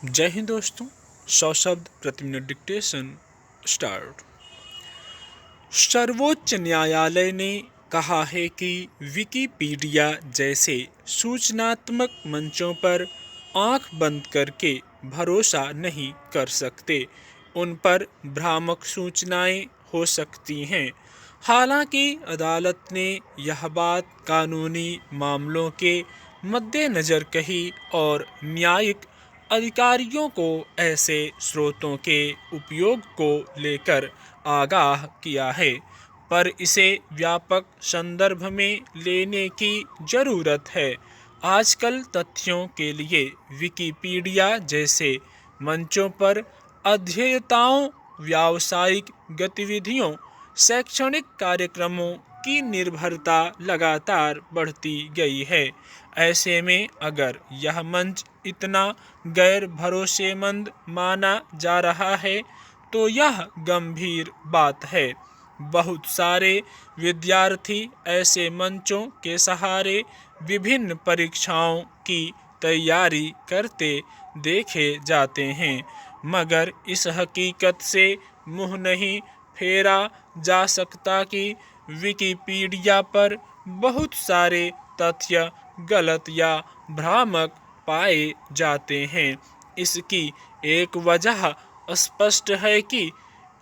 जय हिंद दोस्तों। 100 शब्द प्रति मिनट डिक्टेशन स्टार्ट। सर्वोच्च न्यायालय ने कहा है कि विकिपीडिया जैसे सूचनात्मक मंचों पर आंख बंद करके भरोसा नहीं कर सकते। उन पर भ्रामक सूचनाएं हो सकती हैं। हालांकि अदालत ने यह बात कानूनी मामलों के मद्देनज़र कही और न्यायिक अधिकारियों को ऐसे स्रोतों के उपयोग को लेकर आगाह किया है, पर इसे व्यापक संदर्भ में लेने की जरूरत है। आजकल तथ्यों के लिए विकिपीडिया जैसे मंचों पर अध्येताओं, व्यावसायिक गतिविधियों, शैक्षणिक कार्यक्रमों की निर्भरता लगातार बढ़ती गई है। ऐसे में अगर यह मंच इतना गैर भरोसेमंद माना जा रहा है तो यह गंभीर बात है। बहुत सारे विद्यार्थी ऐसे मंचों के सहारे विभिन्न परीक्षाओं की तैयारी करते देखे जाते हैं, मगर इस हकीकत से मुंह नहीं फेरा जा सकता कि विकिपीडिया पर बहुत सारे तथ्य गलत या भ्रामक पाए जाते हैं। इसकी एक वजह स्पष्ट है कि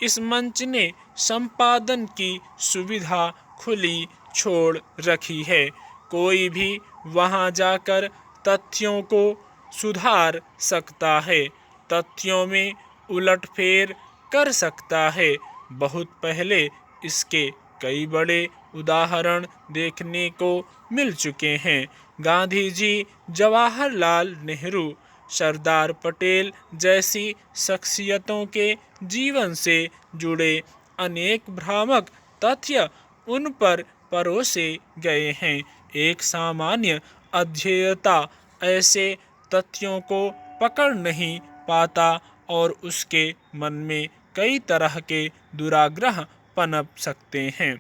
इस मंच ने संपादन की सुविधा खुली छोड़ रखी है। कोई भी वहां जाकर तथ्यों को सुधार सकता है, तथ्यों में उलटफेर कर सकता है। बहुत पहले इसके कई बड़े उदाहरण देखने को मिल चुके हैं। गांधी जी, जवाहरलाल नेहरू, सरदार पटेल जैसी शख्सियतों के जीवन से जुड़े अनेक भ्रामक तथ्य उन पर परोसे गए हैं। एक सामान्य अध्येता ऐसे तथ्यों को पकड़ नहीं पाता और उसके मन में कई तरह के दुराग्रह पनप सकते हैं।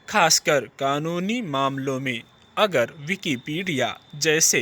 खासकर कानूनी मामलों में अगर विकिपीडिया जैसे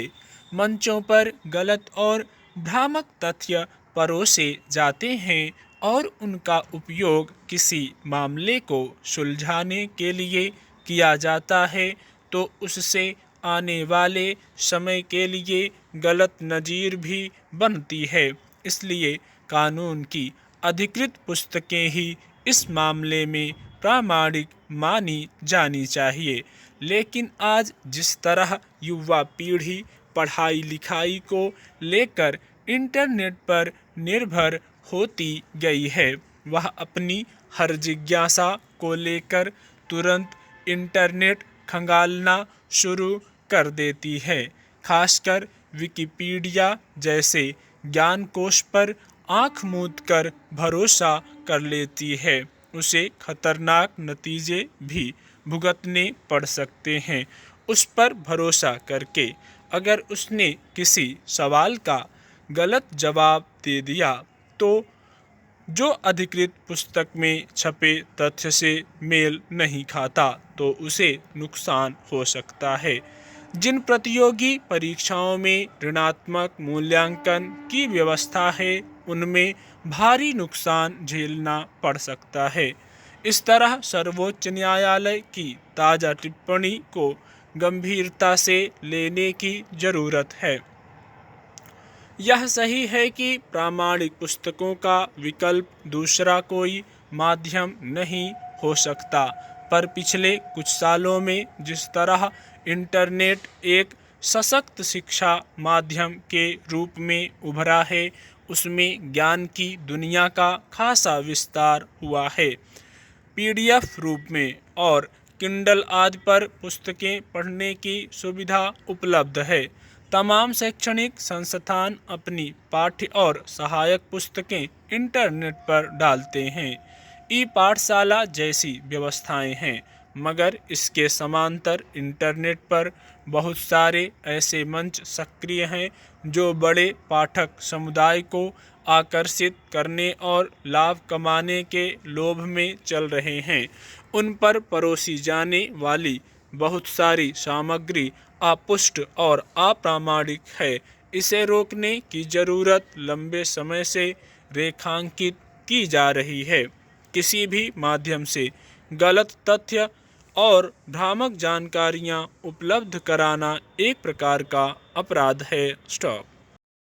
मंचों पर गलत और भ्रामक तथ्य परोसे जाते हैं और उनका उपयोग किसी मामले को सुलझाने के लिए किया जाता है, तो उससे आने वाले समय के लिए गलत नज़ीर भी बनती है। इसलिए कानून की अधिकृत पुस्तकें ही इस मामले में प्रामाणिक मानी जानी चाहिए। लेकिन आज जिस तरह युवा पीढ़ी पढ़ाई लिखाई को लेकर इंटरनेट पर निर्भर होती गई है, वह अपनी हर जिज्ञासा को लेकर तुरंत इंटरनेट खंगालना शुरू कर देती है। खासकर विकिपीडिया जैसे ज्ञानकोश पर आंख मूंद कर भरोसा कर लेती है। उसे खतरनाक नतीजे भी भुगतने पड़ सकते हैं। उस पर भरोसा करके अगर उसने किसी सवाल का गलत जवाब दे दिया तो जो अधिकृत पुस्तक में छपे तथ्य से मेल नहीं खाता, तो उसे नुकसान हो सकता है। जिन प्रतियोगी परीक्षाओं में ऋणात्मक मूल्यांकन की व्यवस्था है, उनमें भारी नुकसान झेलना पड़ सकता है। इस तरह सर्वोच्च न्यायालय की ताज़ा टिप्पणी को गंभीरता से लेने की जरूरत है। यह सही है कि प्रामाणिक पुस्तकों का विकल्प दूसरा कोई माध्यम नहीं हो सकता, पर पिछले कुछ सालों में जिस तरह इंटरनेट एक सशक्त शिक्षा माध्यम के रूप में उभरा है, उसमें ज्ञान की दुनिया का खासा विस्तार हुआ है। पीडीएफ रूप में और किंडल आदि पर पुस्तकें पढ़ने की सुविधा उपलब्ध है। तमाम शैक्षणिक संस्थान अपनी पाठ्य और सहायक पुस्तकें इंटरनेट पर डालते हैं। ई पाठशाला जैसी व्यवस्थाएं हैं, मगर इसके समांतर इंटरनेट पर बहुत सारे ऐसे मंच सक्रिय हैं जो बड़े पाठक समुदाय को आकर्षित करने और लाभ कमाने के लोभ में चल रहे हैं। उन पर परोसी जाने वाली बहुत सारी सामग्री अपुष्ट और अप्रामाणिक है। इसे रोकने की ज़रूरत लंबे समय से रेखांकित की जा रही है। किसी भी माध्यम से गलत तथ्य और भ्रामक जानकारियाँ उपलब्ध कराना एक प्रकार का अपराध है। स्टॉप।